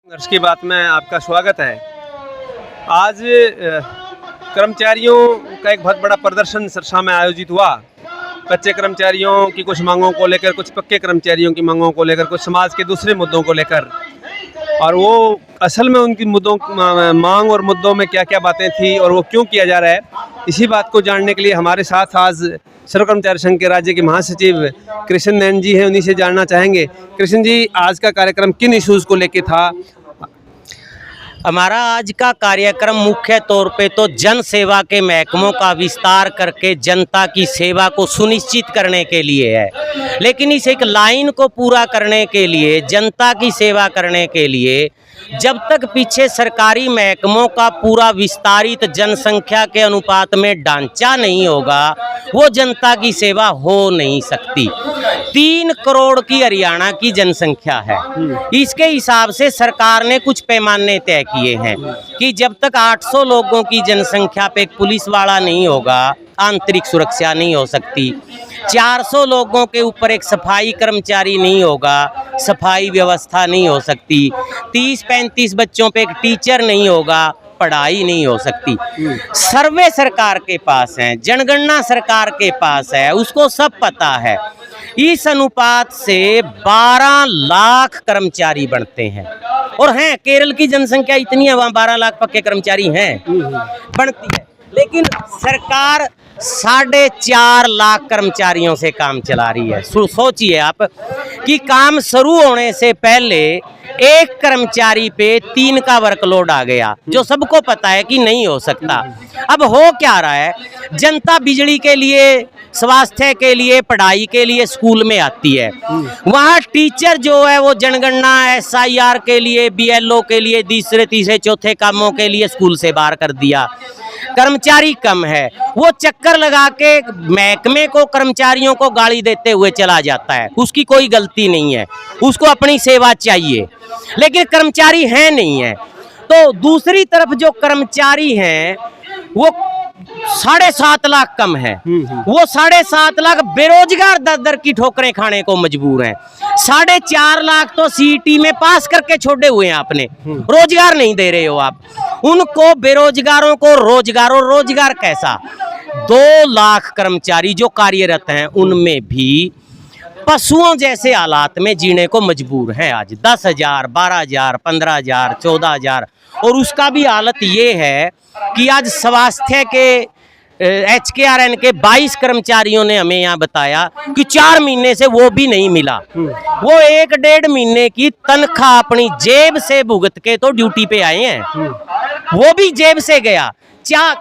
संघर्ष की बात में आपका स्वागत है। आज कर्मचारियों का एक बहुत बड़ा प्रदर्शन सरसा में आयोजित हुआ। कच्चे कर्मचारियों की कुछ मांगों को लेकर, कुछ पक्के कर्मचारियों की मांगों को लेकर, कुछ समाज के दूसरे मुद्दों को लेकर, और वो असल में उनकी मांग और मुद्दों में क्या क्या बातें थी और वो क्यों किया जा रहा है, इसी बात को जानने के लिए हमारे साथ आज सर्व कर्मचारी संघ के राज्य के महासचिव कृष्ण नैन जी हैं। उन्हीं से जानना चाहेंगे। कृष्ण जी, आज का कार्यक्रम किन इश्यूज को लेके था? हमारा आज का कार्यक्रम मुख्य तौर पे तो जन सेवा के महकमों का विस्तार करके जनता की सेवा को सुनिश्चित करने के लिए है, लेकिन इस एक लाइन को पूरा करने के लिए, जनता की सेवा करने के लिए, जब तक पीछे सरकारी महकमों का पूरा विस्तारित जनसंख्या के अनुपात में ढांचा नहीं होगा, वो जनता की सेवा हो नहीं सकती। 3 करोड़ की हरियाणा की जनसंख्या है। इसके हिसाब से सरकार ने कुछ पैमाने तय किए हैं कि जब तक 800 लोगों की जनसंख्या पे एक पुलिस वाला नहीं होगा, आंतरिक सुरक्षा नहीं हो सकती। 400 लोगों के ऊपर एक सफाई कर्मचारी नहीं होगा, सफाई व्यवस्था नहीं हो सकती। 30-35 बच्चों पे एक टीचर नहीं होगा, पढ़ाई नहीं हो सकती। सर्वे सरकार के पास है, जनगणना सरकार के पास है, उसको सब पता है। इस अनुपात से 12 लाख कर्मचारी बनते हैं, और हैं केरल की जनसंख्या इतनी है, वहाँ 12 लाख पक्के कर्मचारी हैं, बनती है। लेकिन सरकार 4.5 लाख कर्मचारियों से काम चला रही है। सोचिए आप कि काम शुरू होने से पहले एक कर्मचारी पे 3 का वर्कलोड आ गया, जो सबको पता है कि नहीं हो सकता। अब हो क्या रहा है, जनता बिजली के लिए, स्वास्थ्य के लिए, पढ़ाई के लिए स्कूल में आती है। वहाँ टीचर जो है वो जनगणना, SIR के लिए, BLO के लिए, तीसरे तीसरे चौथे कामों के लिए स्कूल से बाहर कर दिया। कर्मचारी कम है, वो चक्कर लगा के महकमे को, कर्मचारियों को गाली देते हुए चला जाता है। उसकी कोई गलती नहीं है, उसको अपनी सेवा चाहिए, लेकिन कर्मचारी है नहीं है। तो दूसरी तरफ जो कर्मचारी हैं वो 7.5 लाख कम है। वो 7.5 लाख बेरोजगार दर की ठोकरें खाने को मजबूर हैं। 4.5 लाख तो CET में पास करके छोड़े हुए हैं आपने, रोजगार नहीं दे रहे हो आप उनको। बेरोजगारों को रोजगार कैसा? 2 लाख कर्मचारी जो कार्यरत हैं, उनमें भी पशुओं जैसे हालात में जीने को मजबूर हैं। आज 10,000, 12,000, 15,000, 14,000, और उसका भी हालत ये है कि आज स्वास्थ्य के HKRN के 22 कर्मचारियों ने हमें यहाँ बताया कि 4 महीने से वो भी नहीं मिला। वो 1-1.5 महीने की तनख्वाह अपनी जेब से भुगत के तो ड्यूटी पे आए हैं, वो भी जेब से गया।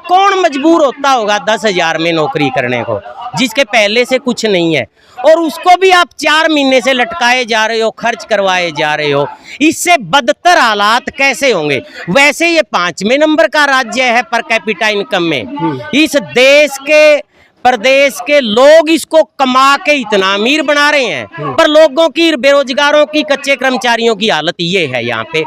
कौन मजबूर होता होगा 10,000 में नौकरी करने को, जिसके पहले से कुछ नहीं है, और उसको भी आप 4 महीने से लटकाए जा रहे हो, खर्च करवाए जा रहे हो। इससे बदतर हालात कैसे होंगे? वैसे ये 5वें नंबर का राज्य है पर कैपिटा इनकम में। इस देश के, प्रदेश के लोग इसको कमा के इतना अमीर बना रहे हैं, पर लोगों की, बेरोजगारों की, कच्चे कर्मचारियों की हालत ये है यहाँ पे।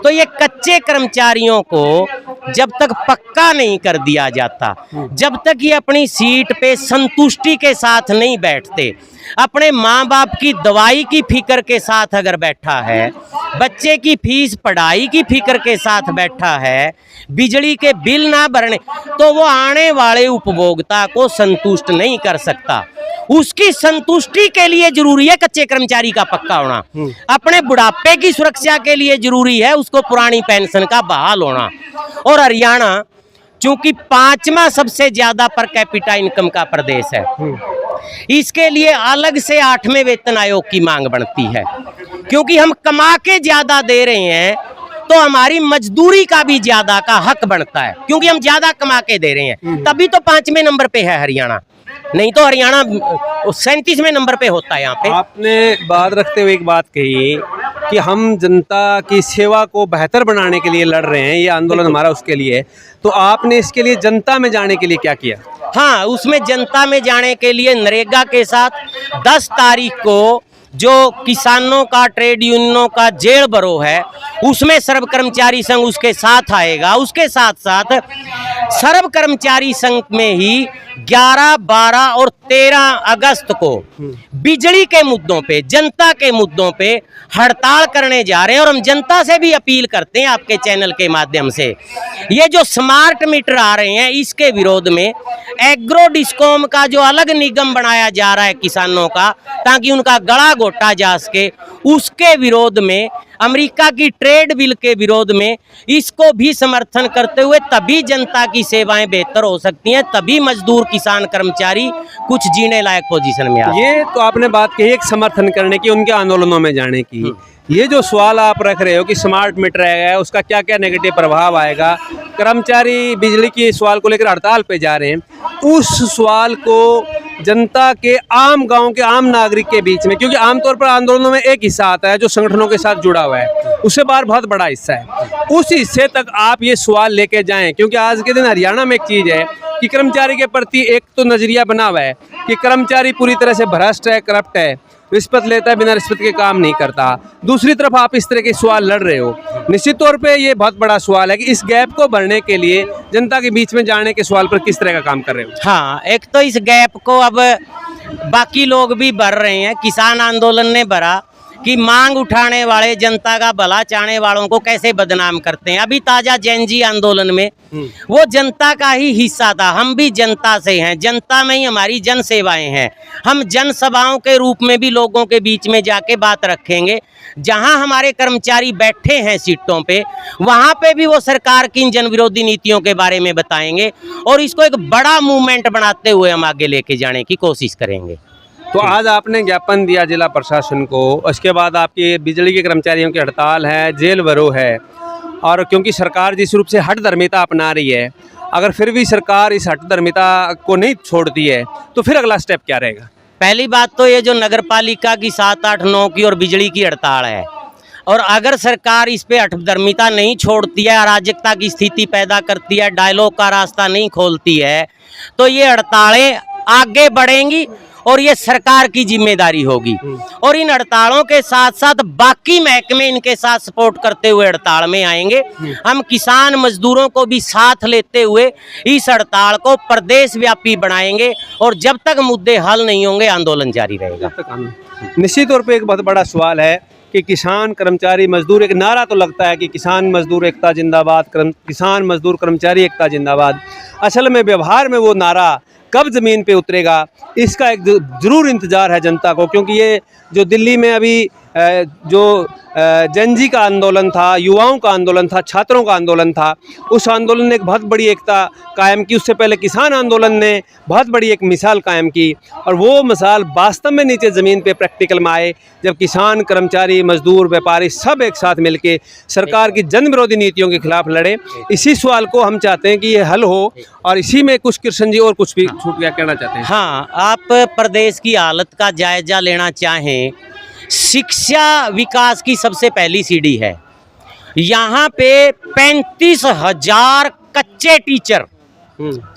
तो ये कच्चे कर्मचारियों को जब तक पक्का नहीं कर दिया जाता, जब तक ये अपनी सीट पे संतुष्टि के साथ नहीं बैठते, अपने माँ बाप की दवाई की फिक्र के साथ अगर बैठा है, बच्चे की फीस, पढ़ाई की फिक्र के साथ बैठा है, बिजली के बिल ना भरने, तो वो आने वाले उपभोक्ता को संतुष्ट नहीं कर सकता। उसकी संतुष्टि के लिए जरूरी है कच्चे कर्मचारी का पक्का होना। अपने बुढ़ापे की सुरक्षा के लिए जरूरी है उसको पुरानी पेंशन का बहाल होना। और हरियाणा चूंकि 5वां सबसे ज्यादा पर कैपिटा इनकम का प्रदेश है, इसके लिए अलग से 8वें वेतन आयोग की मांग बनती है, क्योंकि हम कमा के ज्यादा दे रहे हैं तो हमारी मजदूरी का भी ज्यादा का हक बनता है, क्योंकि हम ज्यादा कमा के दे रहे हैं, तभी तो 5वें नंबर पे है हरियाणा। नहीं तो हरियाणा 37वें नंबर पे होता है यहाँ पे। आपने बात रखते हुए एक बात कही कि हम जनता की सेवा को बेहतर बनाने के लिए लड़ रहे हैं, ये आंदोलन हमारा उसके लिए है। तो आपने इसके लिए जनता में जाने के लिए क्या किया? हाँ, उसमें जनता में जाने के लिए नरेगा के साथ 10 तारीख को जो किसानों का, ट्रेड यूनियनों का जेल बरो है, उसमें सर्व कर्मचारी संघ उसके साथ आएगा। उसके साथ साथ सर्व कर्मचारी संघ में ही 11, 12 और 13 अगस्त को बिजली के मुद्दों पे, जनता के मुद्दों पे हड़ताल करने जा रहे हैं। और हम जनता से भी अपील करते हैं आपके चैनल के माध्यम से, ये जो स्मार्ट मीटर आ रहे हैं इसके विरोध में एग्रो डिस्कॉम का जो अलग निगम बनाया जा रहा है किसानों का, ताकि उनका गला घोटा जा सके, उसके विरोध में, अमेरिका की ट्रेड बिल के विरोध में, इसको भी समर्थन करते हुए तभी जनता की सेवाएं बेहतर हो सकती हैं, तभी मजदूर, किसान, कर्मचारी कुछ जीने लायक पोजीशन में आ। ये तो आपने बात कही एक समर्थन करने की, उनके आंदोलनों में जाने की। ये जो सवाल आप रख रहे हो कि स्मार्ट मीटर आएगा, उसका क्या क्या नेगेटिव प्रभाव आएगा, कर्मचारी बिजली के सवाल को लेकर हड़ताल पे जा रहे हैं, उस सवाल को जनता के, आम गांव के आम नागरिक के बीच में, क्योंकि आमतौर पर आंदोलनों में एक हिस्सा आता है जो संगठनों के साथ जुड़ा हुआ है, उससे बाहर बहुत बड़ा हिस्सा है, उस हिस्से तक आप ये सवाल लेके जाएं। क्योंकि आज के दिन हरियाणा में एक चीज़ है कि कर्मचारी के प्रति एक तो नज़रिया बना हुआ है कि कर्मचारी पूरी तरह से भ्रष्ट है, करप्ट है, रिश्वत लेता है, बिना रिश्वत के काम नहीं करता। दूसरी तरफ आप इस तरह के सवाल लड़ रहे हो, निश्चित तौर पे ये बहुत बड़ा सवाल है कि इस गैप को भरने के लिए जनता के बीच में जाने के सवाल पर किस तरह का काम कर रहे हो। हाँ, एक तो इस गैप को अब बाकी लोग भी भर रहे हैं। किसान आंदोलन ने भरा कि मांग उठाने वाले, जनता का भला चाहने वालों को कैसे बदनाम करते हैं। अभी ताजा जैनजी आंदोलन में वो जनता का ही हिस्सा था, हम भी जनता से हैं, जनता में ही हमारी जन सेवाएं हैं। हम जनसभाओं के रूप में भी लोगों के बीच में जाके बात रखेंगे, जहां हमारे कर्मचारी बैठे हैं सीटों पे, वहां पे भी वो सरकार की इन जन विरोधी नीतियों के बारे में बताएंगे और इसको एक बड़ा मूवमेंट बनाते हुए हम आगे लेके जाने की कोशिश करेंगे। तो आज आपने ज्ञापन दिया जिला प्रशासन को, उसके बाद आपकी बिजली के कर्मचारियों की हड़ताल है, जेल भरो है, और क्योंकि सरकार जिस रूप से हठधर्मिता अपना रही है, अगर फिर भी सरकार इस हठधर्मिता को नहीं छोड़ती है तो फिर अगला स्टेप क्या रहेगा? पहली बात तो ये जो नगर पालिका की 7, 8, 9 की और बिजली की हड़ताल है, और अगर सरकार इस पे हठधर्मिता नहीं छोड़ती है, अराजकता की स्थिति पैदा करती है, डायलॉग का रास्ता नहीं खोलती है, तो ये हड़तालें आगे बढ़ेंगी और ये सरकार की जिम्मेदारी होगी। और इन हड़तालों के साथ साथ बाकी महकमे इनके साथ सपोर्ट करते हुए हड़ताल में आएंगे। हम किसान मजदूरों को भी साथ लेते हुए इस हड़ताल को प्रदेश व्यापी बनाएंगे और जब तक मुद्दे हल नहीं होंगे आंदोलन जारी रहेगा। निश्चित तौर पे एक बहुत बड़ा सवाल है कि किसान, कर्मचारी, मजदूर, एक नारा तो लगता है कि किसान मजदूर एकता जिंदाबाद, किसान मजदूर कर्मचारी एकता जिंदाबाद। असल में व्यवहार में वो नारा कब ज़मीन पे उतरेगा, इसका एक ज़रूर इंतज़ार है जनता को। क्योंकि ये जो दिल्ली में अभी जो जनजी का आंदोलन था, युवाओं का आंदोलन था, छात्रों का आंदोलन था, उस आंदोलन ने एक बहुत बड़ी एकता कायम की। उससे पहले किसान आंदोलन ने बहुत बड़ी एक मिसाल कायम की, और वो मिसाल वास्तव में नीचे ज़मीन पे प्रैक्टिकल में आए जब किसान, कर्मचारी, मजदूर, व्यापारी सब एक साथ मिलके सरकार की जन विरोधी नीतियों के खिलाफ लड़े। इसी सवाल को हम चाहते हैं कि ये हल हो, और इसी में कुछ कृष्ण जी और कुछ भी छूट गया कहना चाहते हैं। हाँ, आप प्रदेश की हालत का जायजा लेना चाहें, शिक्षा विकास की सबसे पहली सीढ़ी है। यहाँ पे 35,000 कच्चे टीचर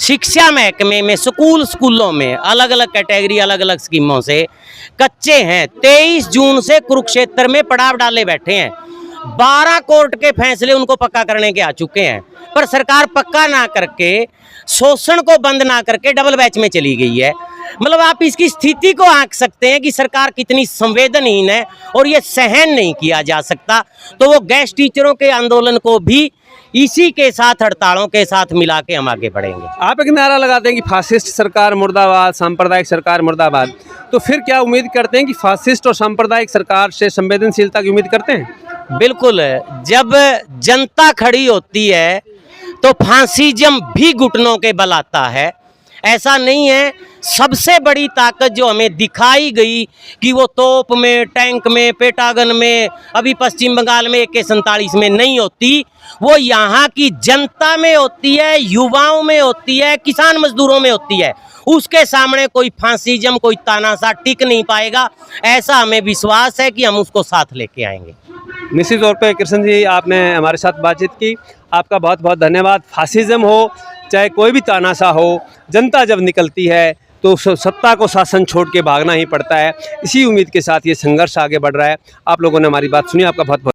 शिक्षा महकमे में, स्कूलों में अलग अलग कैटेगरी, अलग अलग स्कीमों से कच्चे हैं। 23 जून से कुरुक्षेत्र में पड़ाव डाले बैठे हैं। 12 कोर्ट के फैसले उनको पक्का करने के आ चुके हैं, पर सरकार पक्का ना करके, शोषण को बंद ना करके डबल बैच में चली गई है। मतलब आप इसकी स्थिति को आंक सकते हैं कि सरकार कितनी संवेदनहीन है और ये सहन नहीं किया जा सकता। तो वो गैस टीचरों के आंदोलन को भी इसी के साथ, हड़तालों के साथ मिला के हम आगे बढ़ेंगे। आप एक नारा लगाते हैं कि फासिस्ट सरकार मुर्दाबाद, सांप्रदायिक सरकार मुर्दाबाद, तो फिर क्या उम्मीद करते हैं कि फासिस्ट और सांप्रदायिक सरकार से संवेदनशीलता की उम्मीद करते हैं? बिल्कुल, जब जनता खड़ी होती है तो फांसीजम भी घुटनों के बल आता है। ऐसा नहीं है, सबसे बड़ी ताकत जो हमें दिखाई गई कि वो तोप में, टैंक में, पेटागन में, अभी पश्चिम बंगाल में AK-47 में नहीं होती, वो यहाँ की जनता में होती है, युवाओं में होती है, किसान मजदूरों में होती है। उसके सामने कोई फांसीजम, कोई तानाशाह टिक नहीं पाएगा। ऐसा हमें विश्वास है कि हम उसको साथ लेके आएंगे। निश्चित तौर पे कृष्ण जी, आपने हमारे साथ बातचीत की, आपका बहुत बहुत धन्यवाद। फासिज्म हो चाहे कोई भी तानाशाह हो, जनता जब निकलती है तो सत्ता को शासन छोड़ के भागना ही पड़ता है। इसी उम्मीद के साथ ये संघर्ष आगे बढ़ रहा है। आप लोगों ने हमारी बात सुनी, आपका बहुत बहुत